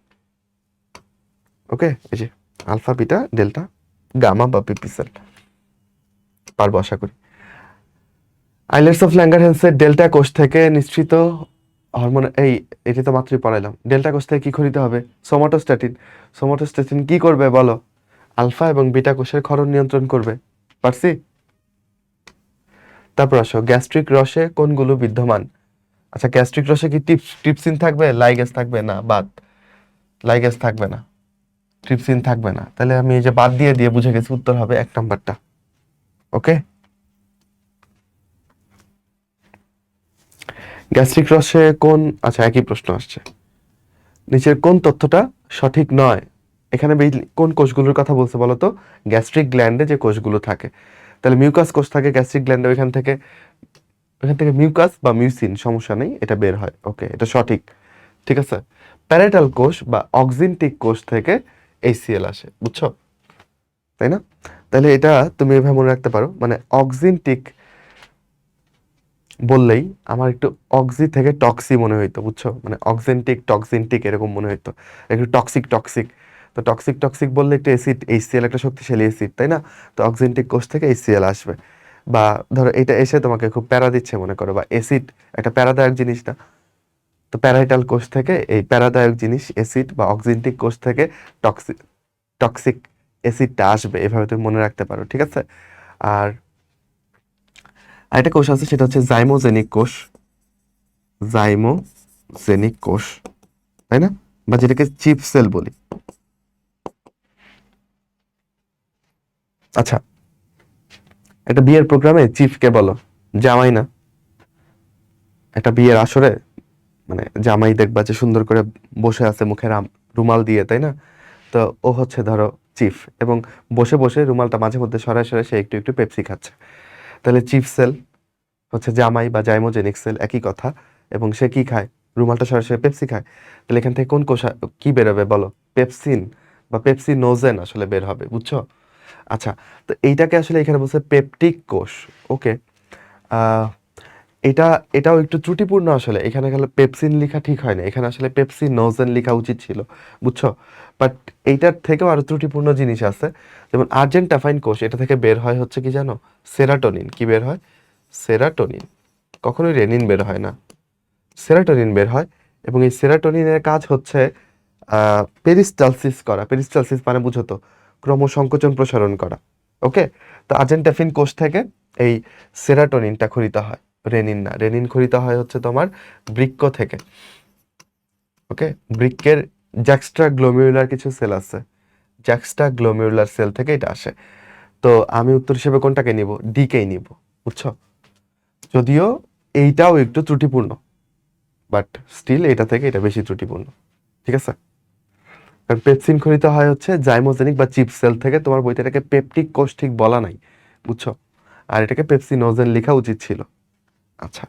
ওকে, এই যে আলফা বিটা ডেল্টা গামা বা পিপি সেল। পারবো আশা করি। আইলেটস অফ ল্যাঙ্গারহ্যান্সের ডেল্টা কোষ থেকে নিঃসৃত হরমোন, এটি তো মাত্রই পড়াইলাম। ডেল্টা কোষ থেকে কি খরিত হবে? সোমাটোস্ট্যাটিন। সোমাটোস্ট্যাটিন কি করবে বলো? আলফা এবং বিটা কোষের ক্ষরণ নিয়ন্ত্রণ করবে। পারছি? তারপর আসো, গ্যাস্ট্রিক রসে কোনগুলো বিদ্যমান? আচ্ছা, গ্যাস্ট্রিক রসে কি ট্রিপসিন থাকবে, লাইগেজ থাকবে? না, বাদ। লাইগেজ থাকবে না, ট্রিপসিন থাকবে না। তাহলে আমি এই যে বাদ দিয়ে দিয়ে বুঝে গেছি, উত্তর হবে 1 নাম্বারটা। ওকে। গ্যাস্ট্রিক রসে কোন, আচ্ছা একই প্রশ্ন আসছে, নিচের কোন তথ্যটা সঠিক নয়? এখানে কোন কোষগুলোর কথা বলছে বলো তো? গ্যাস্ট্রিক গ্ল্যান্ডে যে কোষগুলো থাকে। তাহলে মিউকাস কোষ থাকে গ্যাস্ট্রিক গ্ল্যান্ডে, ওইখান থেকে মিউকাস বা মিউসিন, সমস্যা নেই, এটা বের হয়। ওকে, এটা সঠিক। ঠিক আছে। প্যারাইটাল কোষ বা অক্সিনটিক কোষ থেকে এইচসিএল আসে, বুঝছো? তাই না? তাহলে এটা তুমি এভাবে মনে রাখতে পারো, মানে অক্সিনটিক বললেই আমার একটু অক্সি থেকে টক্সি মনে হইতো, বুঝছো? মানে অক্সেন্টিক টক্সিনটিক এরকম মনে হইতো, একটু টক্সিক টক্সিক। তো টক্সিক টক্সিক বললে একটু অ্যাসিড, এইচসিএল একটা শক্তিশালী অ্যাসিড, তাই না? তো অক্সেন্টিক কোষ থেকে এইচসিএল আসবে। বা ধরো এটা এসে তোমাকে খুব প্যারা দিচ্ছে মনে করো, বা অ্যাসিড একটা প্যারাদায়ক জিনিস না, তো প্যারাইটাল কোষ থেকে এই প্যারাদায়ক জিনিস অ্যাসিড বা অক্সেন্টিক কোষ থেকে টক্সিক টক্সিক অ্যাসিডটা আসবে, এভাবে তুমি মনে রাখতে পারো। ঠিক আছে। আর আরেকটা কোষ আছে, সেটা হচ্ছে জাইমোজেনিক কোষ। জাইমোজেনিক কোষ, তাই না? বা যেটাকে চিপ সেল বলি। আচ্ছা, একটা বিয়ের প্রোগ্রামে চিফকে বলো, জামাই না? একটা বিয়ের আসরে মানে জামাই দেখবা যে সুন্দর করে বসে আছে মুখে রুমাল দিয়ে, তাই না? তো ও হচ্ছে ধরো চিফ, এবং বসে বসে রুমালটা মাঝে মধ্যে সরায় সরায় সে একটু একটু পেপসি খাচ্ছে। তাহলে চিফ সেল হচ্ছে জামাই বা জাইমোজেনিক সেল, একই কথা। এবং সে কি খায়? রুমালটা সরাসরি পেপসি খায়। তাহলে এখান থেকে কোন কোষ কি বেরোবে বলো? পেপসিন বা পেপসিনোজেন আসলে বের হবে, বুঝছো? আচ্ছা, তো এইটাকে আসলে এখানে বলছে পেপটিক কোষ। ওকে। আহ এটা এটাও একটু ত্রুটিপূর্ণ আসলে, এখানে গেলে পেপসিন লেখা ঠিক হয় না, এখানে আসলে পেপসিনোজেন লেখা উচিত ছিল, বুঝছো? বাট এইটার থেকেও আরো ত্রুটিপূর্ণ জিনিস আছে। যেমন আর্জেন্টাফাইন কোষ, এটা থেকে বের হয় হচ্ছে কি জানো? সেরাটোনিন। কি বের হয়? সেরাটোনিন। কখনোই রেনিন বের হয় না, সেরাটোনিন বের হয়। এবং এই সেরাটোনিনের কাজ হচ্ছে পেরিস্টালসিস করা। পেরিস্টালসিস মানে বুঝো তো, ক্রমসংকোচন প্রসারণ করা। ওকে। তো আর্জেন্টাফিন কোষ থেকে এই সেরাটোনিনটা খরিত হয়, রেনিন না। রেনিন খরিত হয় হচ্ছে তোমার বৃক্ক থেকে। ওকে। বৃক্কের জ্যাক্সট্রা গ্লোমেরুলার কিছু সেল আছে, জ্যাক্সট্রা গ্লোমেরুলার সেল থেকে এটা আসে। তো আমি উত্তর হিসেবে কোনটাকে নিব? ডিকেই নিব, বুঝছো? যদিও এইটাও একটু ত্রুটিপূর্ণ, বাট স্টিল এটা থেকে এটা বেশি ত্রুটিপূর্ণ। ঠিক আছে। কারণ পেপসিন খরিত হয় হচ্ছে জাইমোজেনিক বা চিপ সেল থেকে, তোমার বইতে এটাকে পেপটিক কোষ ঠিক বলা নাই, বুঝছো? আর এটাকে পেপসিনোজেন লেখা উচিত ছিল। আচ্ছা,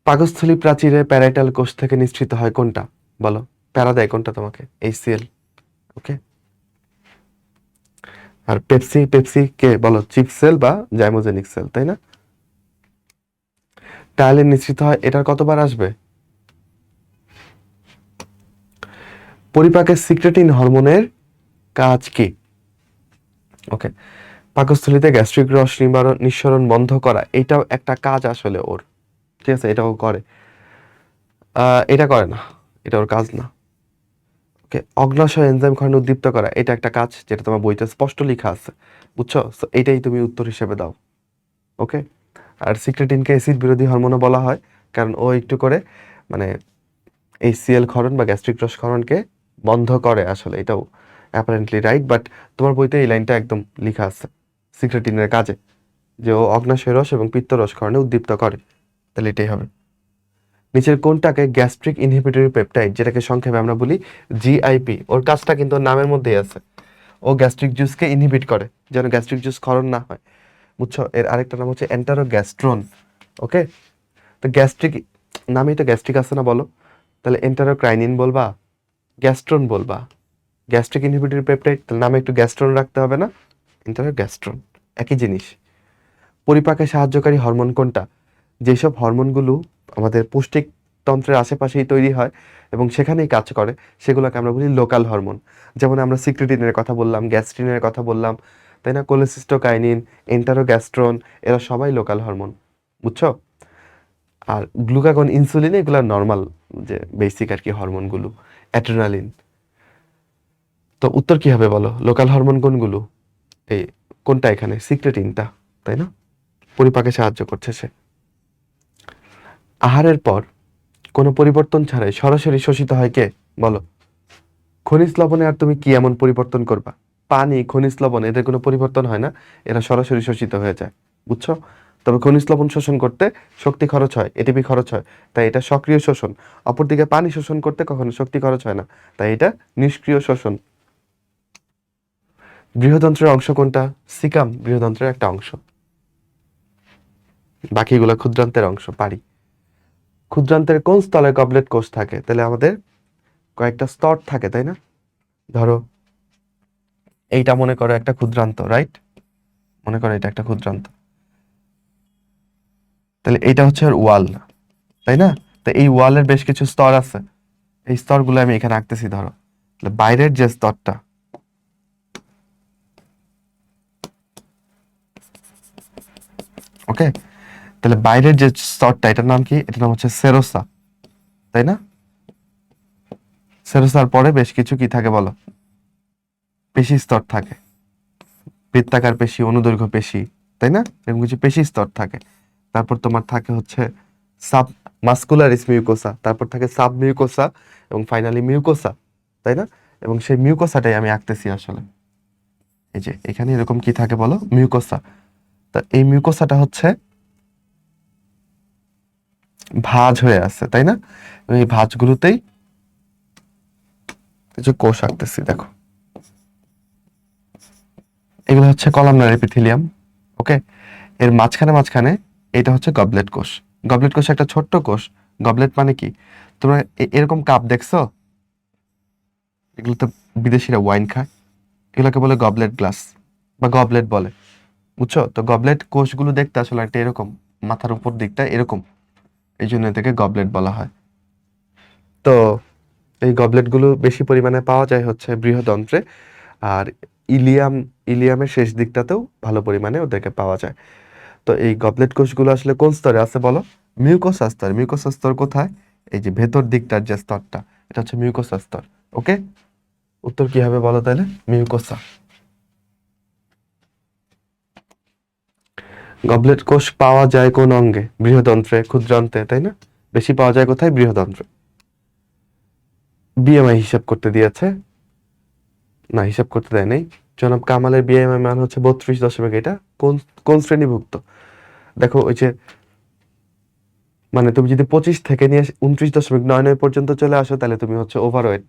পাকস্থলী প্রাচীরে প্যারাইটাল কোষ থেকে নিঃসৃত হয় কোনটা বলো? প্যারা দেয় কোনটা তোমাকে? এইচসিএল। ওকে। আর পেপসি, পেপসি কে বলো? চিপ সেল বা জাইমোজেনিক সেল, তাই না? তাহলে নিঃসৃত হয়, এটার কতবার আসবে? পরিপাকের সিক্রেটিন হরমোনের কাজ কি? ওকে। পাকস্থলীতে গ্যাস্ট্রিক রস নিঃসরণ বন্ধ করা, এটাও একটা কাজ আসলে ওর। ঠিক আছে, এটাও করে। এটা করে না, এটা ওর কাজ না। ওকে। অগ্নাশয় এনজাইম ক্ষরণ উদ্দীপ্ত করা, এটা একটা কাজ, যেটা তোমার বইতে স্পষ্ট লেখা আছে, বুঝছো? সো এটাই তুমি উত্তর হিসেবে দাও। ওকে। আর সিক্রেটিনকে অ্যাসিড বিরোধী হরমোনও বলা হয়, কারণ ও একটু করে মানে এইচসিএল ক্ষরণ বা গ্যাস্ট্রিক রস ক্ষরণকে বন্ধ করে আসলে, এটাও অ্যাপারেন্টলি রাইট। বাট তোমার বইতে এই লাইনটা একদম লেখা আছে সিক্রেটিনের কাজে, যে ও অগ্নাশয় রস এবং পিত্তরস ক্ষরণে উদ্দীপ্ত করে। তাহলে এটাই হবে। নিচের কোনটাকে গ্যাস্ট্রিক ইনহিবিটরি পেপটাইড, যেটাকে সংক্ষেপে আমরা বলি জিআইপি, ওর কাজটা কিন্তু ওর নামের মধ্যেই আছে। ও গ্যাস্ট্রিক জুসকে ইনহিবিট করে, যেন গ্যাস্ট্রিক জুস ক্ষরণ না হয়, বুঝছো? এর আরেকটা নাম হচ্ছে এন্টারোগ্যাস্ট্রন। ওকে। তো গ্যাস্ট্রিক নামেই তো গ্যাস্ট্রিক আছে না, বলো? তাহলে এন্টারোক্রাইনিন বলবা, গ্যাস্ট্রন বলবা? গ্যাস্ট্রিক ইনহিবিটরি পেপটাইড, তাহলে নামে একটু গ্যাস্ট্রন রাখতে হবে না? এন্টারোগ্যাস্ট্রন, একই জিনিস। পরিপাকে সাহায্যকারী হরমোন কোনটা? যেসব হরমোনগুলো আমাদের পুষ্টিক তন্ত্রের আশেপাশেই তৈরি হয় এবং সেখানেই কাজ করে, সেগুলোকে আমরা বলি লোকাল হরমোন। যেমন আমরা সিক্রেটিনের কথা বললাম, গ্যাস্ট্রিনের কথা বললাম, তাই না? কোলেসিস্টোকাইনিন, এন্টারোগ্যাস্ট্রন, এরা সবাই লোকাল হরমোন, বুঝছো? আর গ্লুকাগন, ইনসুলিন এগুলো নর্মাল যে বেসিক আর কি হরমোনগুলো, অ্যাড্রেনালিন। তো উত্তর কি হবে বলো? লোকাল হরমোন কোনগুলো? এই কোনটা এখানে? সিক্রেটিনটা, তাই না? পরিপাকে সাহায্য করছে সে। আহারের পর কোনো পরিবর্তন ছাড়াই সরাসরি শোষিত হয় কে বলো? খনিজ লবণে আর তুমি কি এমন পরিবর্তন করবা? পানি, খনিজ লবণ এদের কোনো পরিবর্তন হয় না, এরা সরাসরি শোষিত হয়ে যায়, বুঝছো? তবে খনিজ লবণ শোষণ করতে শক্তি খরচ হয়, এটিপি খরচ হয়, তাই এটা সক্রিয় শোষণ। অপরদিকে পানি শোষণ করতে কখনো শক্তি খরচ হয় না, তাই এটা নিষ্ক্রিয় শোষণ। বৃহদন্ত্রের অংশ কোনটা? সিকাম বৃহদন্ত্রের একটা অংশ, বাকিগুলো ক্ষুদ্রান্তের অংশ, পারি। ক্ষুদ্রান্তের কোন স্তরে গবলেট কোষ থাকে? তাহলে আমাদের কয়েকটা স্তর থাকে, তাই না? ধরো এইটা মনে করো একটা ক্ষুদ্রান্ত, রাইট? মনে করো এটা একটা ক্ষুদ্রান্ত, তাহলে এইটা হচ্ছে ওর ওয়াল, তাই না? তো এই ওয়ালের বেশ কিছু স্তর আছে, এই স্তরগুলো আমি এখানে আঁকতেছি। ধরো তাহলে বাইরের যে স্তরটা, ওকে, তাহলে বাইরের যে স্তরটা এটার নাম কি? এটার নাম হচ্ছে সেরোসা, তাই না? সেরোসার পরে বেশ কিছু কি থাকে বলো? পেশি স্তর থাকে, বৃত্তাকার পেশি, অনুদৈর্ঘ্য পেশি, তাই না? এরকম কিছু পেশি স্তর থাকে। তারপর তোমার থাকে হচ্ছে সাব মাস্কুলারিস মিউকোসা, তারপর থাকে সাব মিউকোসা, এবং ফাইনালি মিউকোসা, তাই না? এবং সেই মিউকোসাটাই আমি আঁকতেছি আসলে। এই যে এখানে এরকম কি থাকে বলো? মিউকোসা। তা এই মিউকোসাটা হচ্ছে ভাঁজ হয়ে আছে, তাই না? এবং এই ভাঁজগুলোতেই কিছু কোষ আঁকতেছি, দেখো এগুলো হচ্ছে কলামনার এপিথেলিয়াম, ওকে। এর মাঝখানে মাঝখানে এটা হচ্ছে গবলেট কোষ। গবলেট কোষ একটা ছোট্ট কোষ। গবলেট মানে কি? তোমরা এরকম কাপ দেখছো? এগুলো তো বিদেশিরা ওয়াইন খায়, এগুলোকে বলে গবলেট গ্লাস বা গবলেট বলে, বুঝছো? তো গবলেট কোষগুলো দেখতে আসলে একটা এরকম, মাথার উপর দিকটা এরকম, এই জন্য এটাকে গবলেট বলা হয়। তো এই গবলেট গুলো বেশি পরিমাণে পাওয়া যায় হচ্ছে বৃহদন্ত্রে, আর ইলিয়াম, ইলিয়ামের শেষ দিকটাতেও ভালো পরিমাণে ওদেরকে পাওয়া যায়। তো এই গবলেট কোষগুলো আসলে কোন স্তরে আছে বলো? মিউকোসা স্তর। মিউকোসা স্তর কোথায়? এই যে ভেতর দিকটার যে স্তরটা, এটা হচ্ছে মিউকোসা স্তর, ওকে। উত্তর কি হবে বলো তাহলে? মিউকোসা। গবলেট কোষ পাওয়া যায় কোন অঙ্গে? বৃহদন্ত্রে, ক্ষুদ্রান্তে, তাই না? বেশি পাওয়া যায় কোথায়? বৃহদন্ত্রে। বিএমআই হিসাব করতে দিয়েছে, না হিসাব করতে দেয় নাই। জনাব কামালের বিএমআই মান হচ্ছে 32 দশমিক। এটা কোন কোন শ্রেণীভুক্ত? দেখো ওই যে, মানে তুমি যদি 25 থেকে নিয়ে 29.99 পর্যন্ত চলে আসো, তাহলে তুমি হচ্ছে ওভারওয়েট,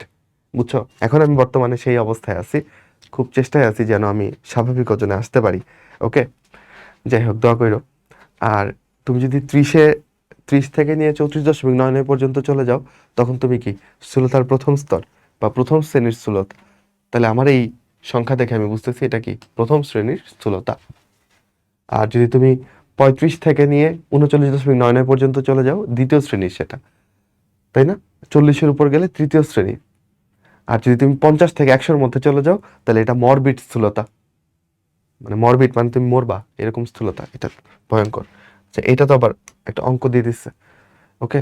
বুঝছো? এখন আমি বর্তমানে সেই অবস্থায় আছি, খুব চেষ্টায় আছি যেন আমি স্বাভাবিক ওজনে আসতে পারি, ওকে। যাই হোক, দোয়া করো। আর তুমি যদি 30 থেকে নিয়ে 34.99 পর্যন্ত চলে যাও, তখন তুমি কি স্থূলতার প্রথম স্তর বা প্রথম শ্রেণীর স্থূলতা। তাহলে আমার এই সংখ্যা দেখে আমি বুঝতেছি এটা কি প্রথম শ্রেণীর স্থূলতা। আর যদি তুমি 35 থেকে নিয়ে 39.99 পর্যন্ত চলে যাও, দ্বিতীয় শ্রেণীর সেটা, তাই না? 40-এর উপর গেলে তৃতীয় শ্রেণী। আর যদি তুমি 50 থেকে 100-র মধ্যে চলে যাও, তাহলে এটা মরবিড স্থূলতা, মানে মরবিড মানে তুমি মরবা এরকম স্থূলতা, এটা ভয়ঙ্কর। আচ্ছা, এটা তো আবার একটা অঙ্ক দিয়ে দিচ্ছে, ওকে।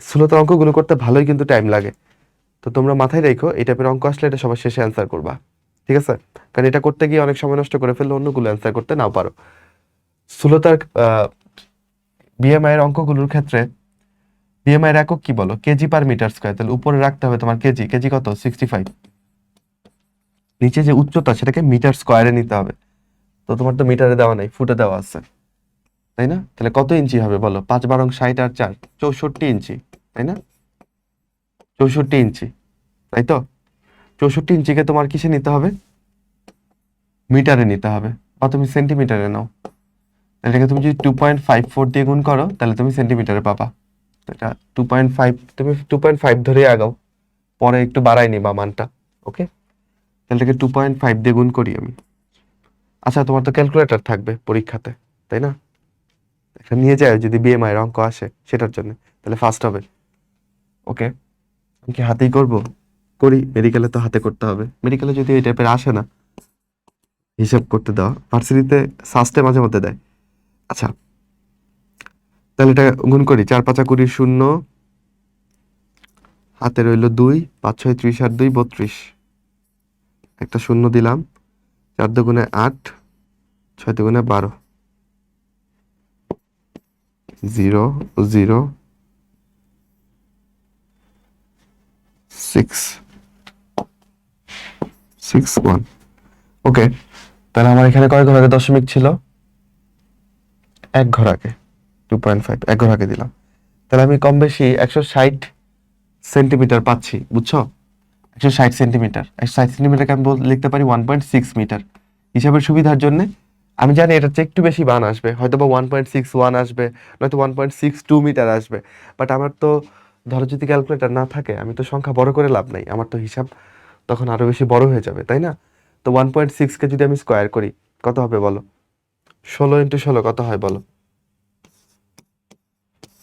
স্থূলতার অঙ্কগুলো করতে ভালোই কিন্তু টাইম লাগে, তো তোমরা মাথায় রেখো এই টাইপের অঙ্ক আসলে এটা সবার শেষে অ্যান্সার করবা, ঠিক আছে? কারণ এটা করতে গিয়ে অনেক সময় নষ্ট করে ফেললে অন্যগুলো অ্যান্সার করতে নাও পারো। স্থূলতার বিএমআই এর অঙ্কগুলোর ক্ষেত্রে বিএমআই এর একক কি বলো? KG per metre square. তাহলে উপরে রাখতে হবে তোমার কেজি। কেজি কত? 65। নিচে যে উচ্চতা সেটাকে মিটার স্কয়ারে নিতে হবে। তো তোমার তো মিটারে দেওয়া নাই, ফুটে দেওয়া আছে, তাই না? তাহলে কত ইঞ্চি হবে বলো? 5 × 60 আর 4 64 ইঞ্চি, তাই না? 64 ইঞ্চি, তাই তো? 64 ইঞ্চিকে তোমার কিসে নিতে হবে? মিটারে নিতে হবে, বা তুমি সেন্টিমিটারে নাও। এটাকে তুমি যদি 2.54 দিয়ে গুণ করো, তাহলে তুমি সেন্টিমিটারে পাবা। তো এটা 2.5, তুমি 2.5 ধরে আগাও, পরে একটু বাড়াই নিবা মানটা, ওকে। তাহলে এটাকে 2.5 দিয়ে গুণ করি আমি। আচ্ছা, তোমার তো ক্যালকুলেটর থাকবে পরীক্ষাতে, তাই না? একটা নিয়ে যায় যদি বিএমআই এর অঙ্ক আসে সেটার জন্য, তাহলে ফার্স্ট হবে, ওকে। আমি কি হাতেই করব? করি, মেডিকেলে তো হাতে করতে হবে। মেডিকেলে যদি এই টাইপের আসে না, হিসাব করতে দেওয়া, ভার্সিটিতে সাস্টে মাঝে মধ্যে দেয়। আচ্ছা, তাহলে এটা গুণ করি, 4 5 20 শূন্য, হাতে রইল 2, 5 6 30 আর 2 32, একটা শূন্য দিলাম, 4 দুগুণে 8, 6 দুগুণে 12, 0 0 6 6 1। ওকে, তাহলে আমার এখানে কয় ঘর আগে দশমিক ছিল? এক ঘর আগে, 2.5 এক ঘর আগে দিলাম। তাহলে আমি কম বেশি 160 সেন্টিমিটার পাচ্ছি, বুঝছো? 160 সেন্টিমিটার, 160 সেন্টিমিটারকে আমি লিখতে পারি 1.6 মিটার। হিসাবের সুবিধার জন্য আমি জানি এটার চেয়ে একটু বেশি মান আসবে, হয়তো বা 1.61 আসবে, নয়তো 1.62 মিটার আসবে। বাট আমার তো, ধরো যদি ক্যালকুলেটর না থাকে, আমি তো সংখ্যা বড় করে লাভ নাই, আমার তো হিসাব তখন আরো বেশি বড় হয়ে যাবে, তাই না? তো 1.6কে যদি আমি স্কোয়ার করি কত হবে বলো? 16 ইন্টু 16 কত হয় বলো?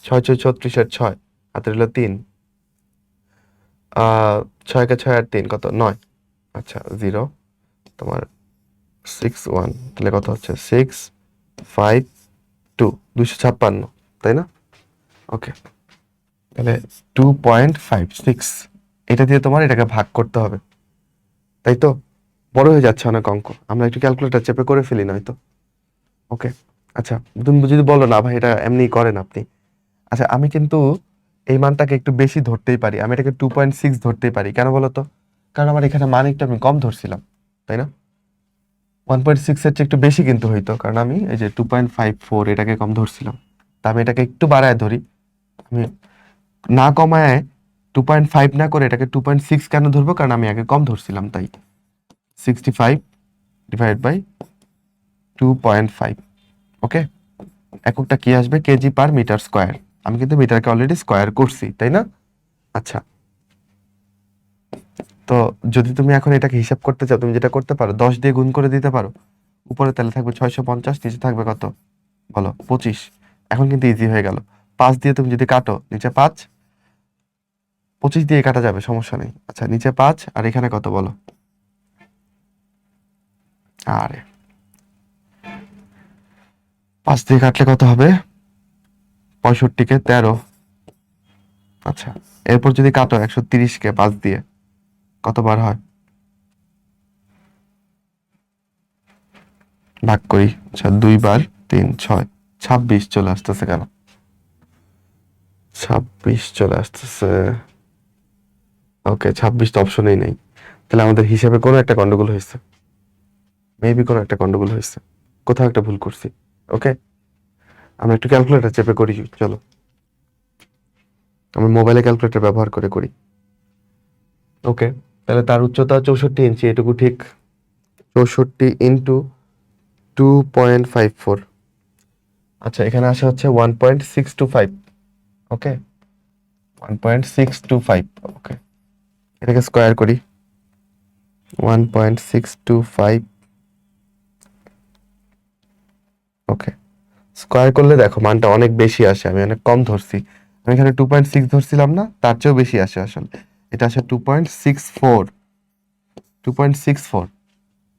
6 6 36 আর 6, হাতে রইল 3, 6 কে 6 আর 3 কত? 9। আচ্ছা, 0 তোমার 6 1, তাহলে কত হচ্ছে? 6 5 2, 256, তাই না? ওকে, তাহলে 2.56, এটা দিয়ে তোমার এটাকে ভাগ করতে হবে, তাই তো? বড় হয়ে যাচ্ছে অনেক অঙ্ক, আমরা একটু ক্যালকুলেটর চেপে করে ফেলি নয়তো। ওকে, আচ্ছা, তুমি যদি বলো না ভাই এটা এমনি করেন আপনি, আচ্ছা আমি কিন্তু এই মানটাকে একটু বেশি ধরতেই পারি, আমি এটাকে 2.6 ধরতেই পারি। কেন বলো তো? কারণ আমার এখানে মান একটু আমি কম ধরছিলাম, তাই না? 1.6 এর চেয়ে একটু বেশি কিন্তু হইতো, কারণ আমি এই যে 2.54 এটাকে কম ধরছিলাম। তা আমি এটাকে একটু বাড়ায় ধরি, আমি না কমায় 2.5 না করে এটাকে 2.6 কেন ধরবো? কারণ আমি আগে কম ধরছিলাম, তাই 65 ডিভাইড বাই 2.5। ওকে, এককটা কি আসবে? KG per metre square. আমি কিন্তু মিটারকে অলরেডি স্কোয়ার করছি, তাই না? আচ্ছা, তো যদি তুমি এখন এটাকে হিসাব করতে চাও, তুমি যেটা করতে পারো, 10 দিয়ে গুণ করে দিতে পারো। উপরে তাহলে থাকবে 650, নিচে থাকবে কত বলো? 25। এখন কিন্তু ইজি হয়ে গেল। 5 দিয়ে তুমি যদি কাটো, নিচে 5, 25 দিয়ে কাটা যাবে, সমস্যা নেই। আচ্ছা, নিচে 5 আর এখানে কত বলো? আরে 5 দিয়ে কাটলে কত হবে? 65 কে 13। আচ্ছা, এরপর যদি কাটো 130 কে 5 দিয়ে, কতবার হয়? ভাগ করি, আচ্ছা 2 বার 3 6, 26 চলে আসতেছে। কেন 26 চলে আসতেছে? ওকে, 26 তো অপশনেই নেই, তাহলে আমাদের হিসাবে কোনো একটা গন্ডগোল হয়েছে, মেবি কোনো একটা গন্ডগোল হয়েছে, কোথাও একটা ভুল করছি। ওকে, আমরা একটু ক্যালকুলেটর চেপে করি, চলো আমি মোবাইলে ক্যালকুলেটর ব্যবহার করে করি। ওকে, তাহলে তার উচ্চতা 64 ইঞ্চি, এটুকু ঠিক। 64 ইন্টু 2.54, আচ্ছা এখানে আসা হচ্ছে 1.625। ওকে, 1.625। ওকে, এটাকে স্কোয়ার করি, 1.625। ওকে, স্কোয়ার করলে দেখো মানটা অনেক বেশি আসে, আমি অনেক কম ধরছি। আমি এখানে 2.6 ধরছিলাম না, তার চেয়েও বেশি আসে আসলে। এটা আসে 2.64, 2.64।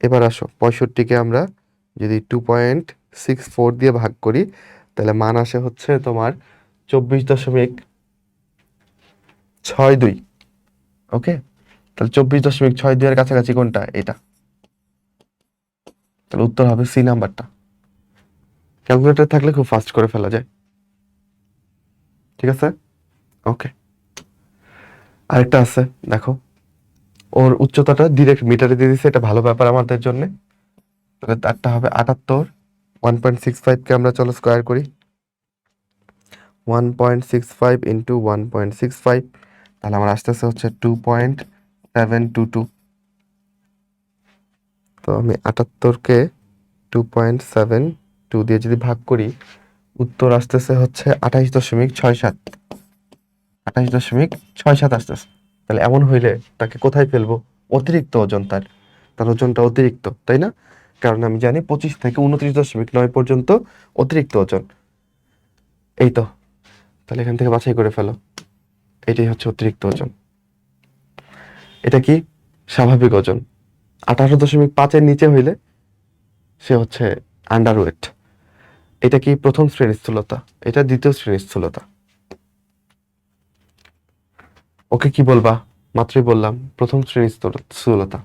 এবার আসো, 65কে আমরা যদি 2.64 দিয়ে ভাগ করি, তাহলে মান আসে হচ্ছে তোমার 24.62। ওকে, তাহলে 24.62 এর কাছাকাছি কোনটা? এটা। তাহলে উত্তর হবে সি নাম্বারটা। ক্যালকুলেটর থাকলে খুব ফাস্ট করে ফেলা যায়। ঠিক আছে, ওকে। আরেকটা আছে, দেখো ওর উচ্চতাটা ডিরেক্ট মিটারে দিয়ে দিছে, এটা ভালো ব্যাপার আমাদের জন্য। তাহলে তারটা হবে 78। 1.65কে আমরা চলো স্কোয়ার করি, 1.65 ইন্টু 1.65, তাহলে আমার আসতেছে হচ্ছে 2.722। তো আমি 78কে 2.72 দিয়ে যদি ভাগ করি, উত্তর আসতেছে হচ্ছে 28.67, 28.67 আসতেছে। তাহলে এমন হইলে তাকে কোথায় ফেলবো? অতিরিক্ত ওজন, তার ওজনটা অতিরিক্ত, তাই না? কারণ আমি জানি 25 থেকে 29.9 পর্যন্ত অতিরিক্ত ওজন। এই তো, তাহলে এখান থেকে বাছাই করে ফেলো, এটাই হচ্ছে অতিরিক্ত ওজন। এটা কি? স্বাভাবিক ওজন। 18.5 এর নিচে হইলে সে হচ্ছে আন্ডারওয়েট। এটা কি প্রথম শ্রেণীর স্থূলতা? এটা দ্বিতীয় শ্রেণীর স্থূলতা। ওকে কি বলবা? মাত্রই বললাম প্রথম শ্রেণীর স্থূলতা।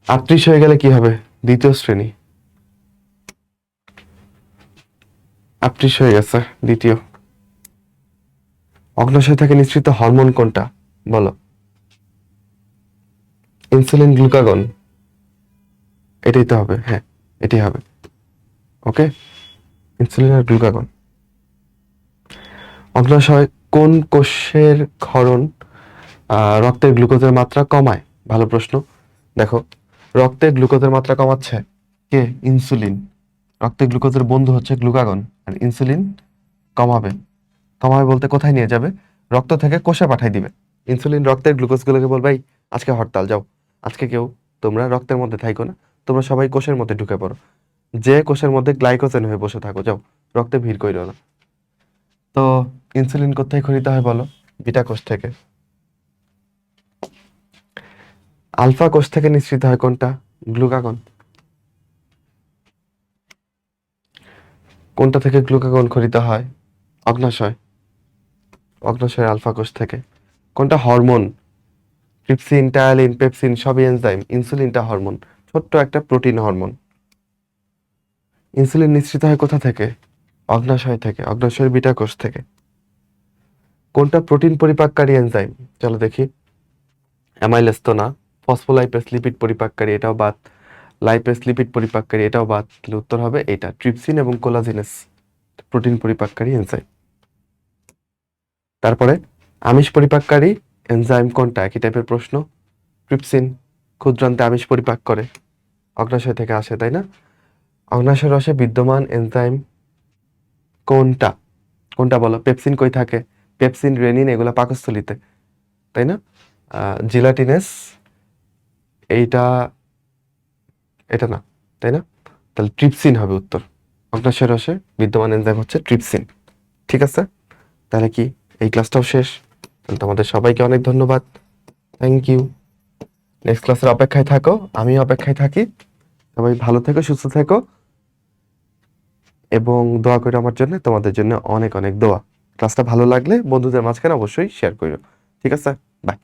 38 হয়ে গেলে কি হবে? দ্বিতীয় শ্রেণী। 38 হয়ে গেছে, দ্বিতীয়। অগ্ন্যাশয় থেকে নিঃসৃত হরমোন কোনটা? বলো। Insulin, glucagon? এটাই তো হবে, হ্যাঁ এটাই হবে। ওকে, ইনসুলিন আর গ্লুকাগন। অগ্ন্যাশয় কোন কোষের ক্ষরণ রক্তের গ্লুকোজের মাত্রা কমায়? ভালো প্রশ্ন। দেখো, রক্তে গ্লুকোজের মাত্রা কমাচ্ছে কে? ইনসুলিন। রক্তে গ্লুকোজের বন্ধু হচ্ছে গ্লুকাগন, আর ইনসুলিন কমাবে। কমাবে বলতে কোথায় নিয়ে যাবে? রক্ত থেকে কোষে পাঠাই দিবে। ইনসুলিন রক্তের গ্লুকোজগুলোকে বলবে, "এই, আজকে হরতাল, যাও, আজকে কেউ তোমরা রক্তের মধ্যে থাইকো না, তোমরা সবাই কোষের মধ্যে ঢুকে পড়ো, যে কোষের মধ্যে গ্লাইকোজেন হয়ে বসে থাকো, যাও, রক্তে ভিড় কইরো না।" তো ইনসুলিন কোথায় খরিত হয় বলো? বিটা কোষ থেকে। আলফা কোষ থেকে নিঃসৃত হয় কোনটা? গ্লুকাগন। কোনটা থেকে গ্লুকাগন খরিত হয়? অগ্ন্যাশয়। অগ্ন্যাশয়ের আলফা কোষ থেকে। কোনটা হরমোন? ট্রিপসিন, টায়ালিন, পেপসিন সবই এনজাইম। ইনসুলিনটা হরমোন, ছোট্ট একটা প্রোটিন হরমোন। ইনসুলিন নিঃসৃত হয় কোথা থেকে? অগ্ন্যাশয় থেকে, অগ্ন্যাশয়ের বিটা কোষ থেকে। কোনটা প্রোটিন পরিপাককারী এনজাইম? চলো দেখি। অ্যামাইলেজ তো না। ফসফোলাইপেস লিপিড পরিপাককারী, এটাও বাদ। লাইপেস লিপিড পরিপাককারী, এটাও বাদ। তাহলে উত্তর হবে এটা, ট্রিপসিন এবং কোলাজিনেস, প্রোটিন পরিপাককারী এনজাইম। তারপরে আমিষ পরিপাককারী এনজাইম কোনটা? একই টাইপের প্রশ্ন। ট্রিপসিন ক্ষুদ্রান্তে আমিষ পরিপাক করে, অগ্ন্যাশয় থেকে আসে, তাই না? অগ্ন্যাশয় রসে বিদ্যমান এনজাইম কোনটা? কোনটা বলো? পেপসিন কই থাকে? পেপসিন, রেনিন এগুলা পাকস্থলিতে, তাই না? জিলাটিনেস এইটা, এটা না, তাই না? তাহলে ট্রিপসিন হবে উত্তর। অগ্ন্যাশয় রসে বিদ্যমান এনজাইম হচ্ছে ট্রিপসিন। ঠিক আছে, তাহলে কি এই ক্লাসটাও শেষ? তাহলে তোমাদের সবাইকে অনেক ধন্যবাদ। Thank you. নেক্সট ক্লাসের অপেক্ষায় থাকো, আমি অপেক্ষায় থাকি। সবাই ভালো থেকো, সুস্থ থেকো, এবং দোয়া করো আমার জন্য, তোমাদের জন্য অনেক অনেক দোয়া। ক্লাসটা ভালো লাগলে বন্ধুদের মাঝখানে অবশ্যই শেয়ার করো। ঠিক আছে, বাই।